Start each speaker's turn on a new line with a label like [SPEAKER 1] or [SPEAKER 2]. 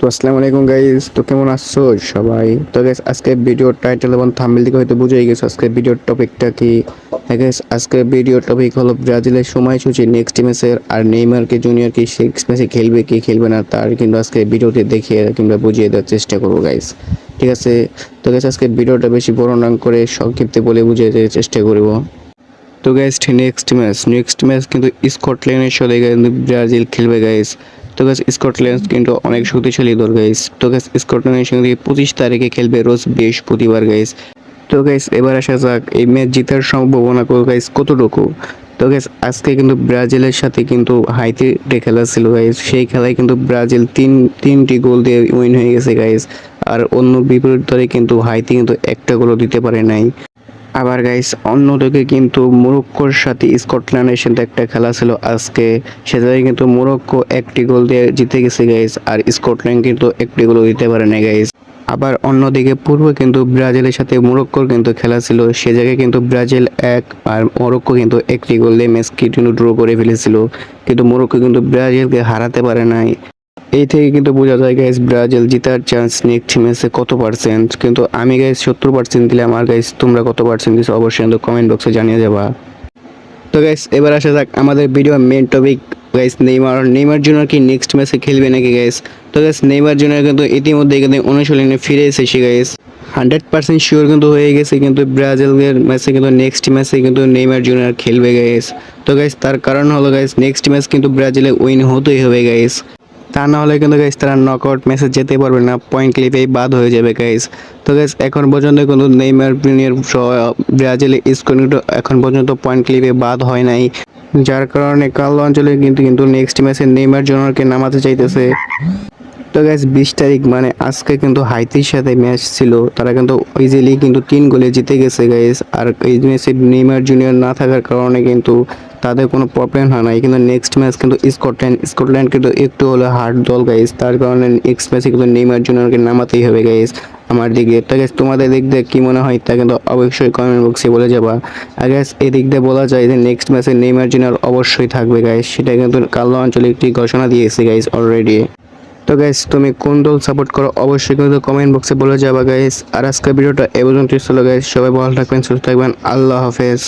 [SPEAKER 1] তো আসসালামু আলাইকুম গাইস, তো কেমন আছো সবাই? তো গাইস আজকে ভিডিওর টাইটেল এবং থাম্বনেল থেকে হয়তো বুঝেই গেছো আজকে ভিডিওর টপিকটা কি। হ্যাঁ গাইস, আজকে ভিডিওর টপিক হলো ব্রাজিলের সময়সূচি নেক্সট ম্যাচের, আর নেইমারকে জুনিয়র কি সিক্স ম্যাচে খেলবে কি খেলবে না তার কিন্তু আজকে ভিডিওতে দেখিয়ে কিংবা বুঝিয়ে দেওয়ার চেষ্টা করবো গাইস। ঠিক আছে, তো গাইস আজকে ভিডিওটা বেশি বড় না করে সংক্ষিপ্তে বলে বুঝিয়ে দেওয়ার চেষ্টা করবো। তো গাইস নেক্সট ম্যাচ কিন্তু স্কটল্যান্ডের সাথে কিন্তু ব্রাজিল খেলবে গাইস। তো গাইস স্কটল্যান্ড কিন্তু অনেক শক্তিশালী দল গাইস। তো গাইস স্কটল্যান্ডের সঙ্গে 25 তারিখে খেলবে রোজ বৃহস্পতিবার গাইস। তো গাইস এবার আসা যাক এই ম্যাচ জেতার সম্ভাবনা গাইস কতটুকু। তো গাইস আজকে কিন্তু ব্রাজিলের সাথে কিন্তু হাইতিতে খেলা ছিল গাইস, সেই খেলায় কিন্তু ব্রাজিল তিনটি গোল দিয়ে উইন হয়ে গেছে গাইস। আর অন্য বিপরীত দলে কিন্তু হাইতি কিন্তু একটা গোলও দিতে পারে নাই। আবার গাইস অন্যদিকে কিন্তু মরক্কোর সাথে স্কটল্যান্ডের সাথে একটা খেলা ছিল আজকে, সেটাই কিন্তু মরক্কো একটি গোল দিয়ে জিতে গেছে গাইস, আর স্কটল্যান্ড কিন্তু একটি গোলও দিতে পারে না গাইস। আবার অন্যদিকে পূর্বে কিন্তু ব্রাজিলের সাথে মরক্কোর কিন্তু খেলা ছিল, সে জায়গায় কিন্তু ব্রাজিল এক আর মরক্কো কিন্তু একটি গোল দিয়ে ম্যাচ কিন্তু ড্র করে ফেলেছিল, কিন্তু মরক্কো কিন্তু ব্রাজিলকে হারাতে পারে নাই। এই থেকে কিন্তু বোঝা যায় গাইস ব্রাজিল জেতার চান্স নেক্সট ম্যাচে কত পার্সেন্ট। কিন্তু আমি গাইস 70% দিলাম, আর গাইস তোমরা কত পার্সেন্ট দিছো অবশ্যই কিন্তু কমেন্ট বক্সে জানিয়ে যাবা। তো গাইস এবার আসা যাক আমাদের video main topic guys, Neymar junior কি নেক্সট ম্যাচে খেলবে নাকি গাইস। তো গাইস নেইমার জুনিয়র কিন্তু ইতিমধ্যে কিন্তু অনুশীলনে ফিরে এসেছে গাইস, 100% শিওর কিন্তু হয়ে গেছে কিন্তু ব্রাজিলের ম্যাচে কিন্তু নেক্সট ম্যাচে কিন্তু নেইমার জুনিয়র খেলবে গাইস। তো গাইস তার কারণ হলো গাইস নেক্সট ম্যাচ কিন্তু ব্রাজিলে উইন হতেই হবে গাইস, তা না হলে কিন্তু গাইস তারা নকআউট ম্যাচে যেতে পারবে না, পয়েন্ট ক্লিপেই বাদ হয়ে যাবে গাইস। তো গাইস এখন পর্যন্ত কিন্তু নেইমার জুনিয়র ব্রাজিলের স্কোর কিন্তু এখন পর্যন্ত পয়েন্ট ক্লিপে বাদ হয় নাই, যার কারণে কার্লো আঞ্চলিক কিন্তু নেক্সট ম্যাচে নেইমার জুনিয়রকে নামাতে চাইতেছে। তো গাইস 20 তারিখ মানে আজকে কিন্তু হাইতির সাথে ম্যাচ ছিল, তারা কিন্তু ইজিলি কিন্তু 3 গোলে জিতে গেছে গাইস। আর এই ম্যাচে নেইমার জুনিয়র না থাকার কারণে কিন্তু তাদের কোনো প্রবলেম হয় নাই, কিন্তু নেক্সট ম্যাচ কিন্তু স্কটল্যান্ড কিন্তু একটু হলো হার্ড দল গাইস, তার কারণে নেক্সট ম্যাচে কিন্তু নেইমার জুনিয়রকে নামাতেই হবে গাইস আমার দিকে। তো গাইস তোমাদের দিক দিয়ে কি মনে হয় তা কিন্তু অবশ্যই কমেন্ট বক্সে বলে যাবা। আর গাইস এই দিক দিয়ে বলা যায় যে নেক্সট ম্যাচে নেইমার জুনিয়র অবশ্যই থাকবে গাইস, সেটা কিন্তু কার্লো আঞ্চলিক একটি ঘোষণা দিয়েছে গাইস অলরেডি। তো গাইস তুমি কোন দল সাপোর্ট করো অবশ্যই কিন্তু কমেন্ট বক্সে বলে যাবা গাইস। আর আজকের ভিডিওটা এ পর্যন্তই ছিল গাইস, সবাই ভালো থাকবেন, সুস্থ থাকবেন, আল্লাহ হাফেজ।